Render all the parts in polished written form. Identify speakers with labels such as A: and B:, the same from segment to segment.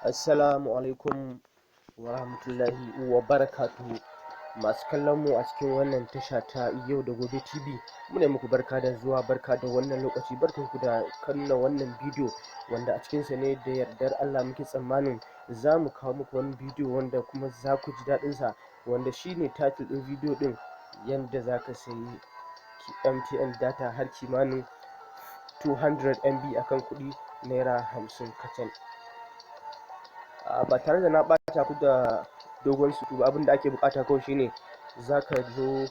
A: Assalamu alaikum wa rahmatullahi wa barakatuhu. Masu kallon mu a cikin wannan tasha ta Yau da Gobe TV, muna muku barka da zuwa, barka da wannan lokaci, barkanku da kallon wannan bidiyo wanda a cikinsa ne da yardar Allah muke tsammanin za mu kawo muku wani bidiyo wanda kuma za ku ji daɗinsa, wanda shine title ɗin bidiyo ɗin yadda za ka sayi MTN data har kimanin 200 MB akan kuɗi naira 50 kacal. Ba tare da na ɓata ku da dogon sutu ba, abinda ake bukata kawai shine za ka zo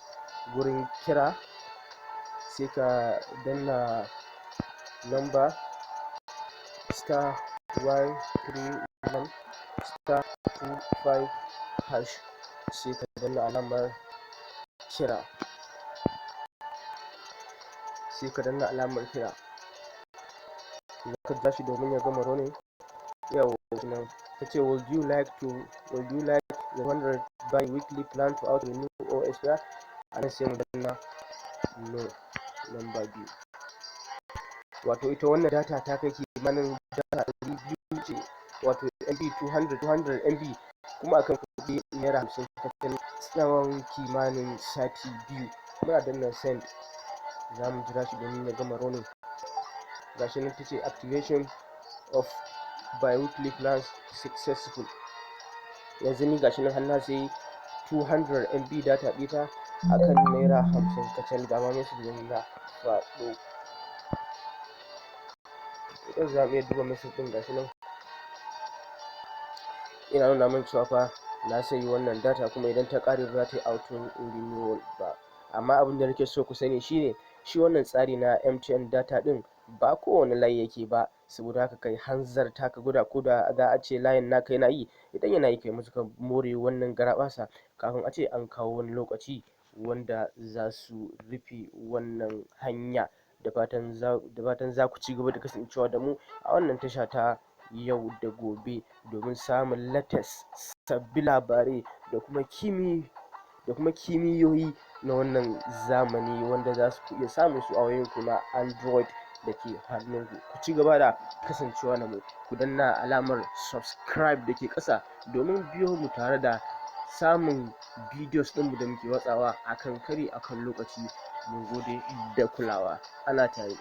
A: gurin kira, sai ka danna number *131*25#, sai ka danna alamar kira, za ka jira shi domin ya gama running. Yawa nan ta ce would you like the 100 bi-weekly plan to out renew or expire, a nan sai mu danna no number 2. Wato ita wannan data ta kai kimanin data 200 ce, wato MB 200 MB kuma akan kuɗi naira 50 kacal, tsawon kimanin sati 2. Muna danna send, za mu jira shi domin ya gama running. Gashi nan ta ce activation of bi-weekly plans successful. Yanzu ni gashi nan har na sai 200 MB data ɗita akan naira 50 kacal. Ga ma message din na faɗo, idan za mu iya duba message din, gashi nan ina nuna min cewa fa na sayi wannan data, kuma idan ta ƙare ba za ta yi auto renewal ba. Amma abin da nake so ku sani shine shi wannan tsari na MTN data din ba kowane layi yake ba, saboda haka kai hanzarta ka gwada, ko da za a ce layin naka yana yi, idan yana yi kai matuƙar more wannan garaɓasa kafin a ce an kawo wani lokaci wanda za su rufe wannan hanya. Da fatan za ku ci gaba da kasancewa da mu a wannan tasha ta Yau da Gobe domin samun latest sabbin labarai da kuma kimiyoyi na wannan zamani wanda za ku iya samun su a wayoyinku na Android da ke hannunku. Ku ci gaba da kasancewa da mu, ku danna alamar subscribe da ke ƙasa domin biyo mu tare da samun videos ɗinmu da muke watsawa akan kari akan lokaci. Mun gode da kulawa, ana tare.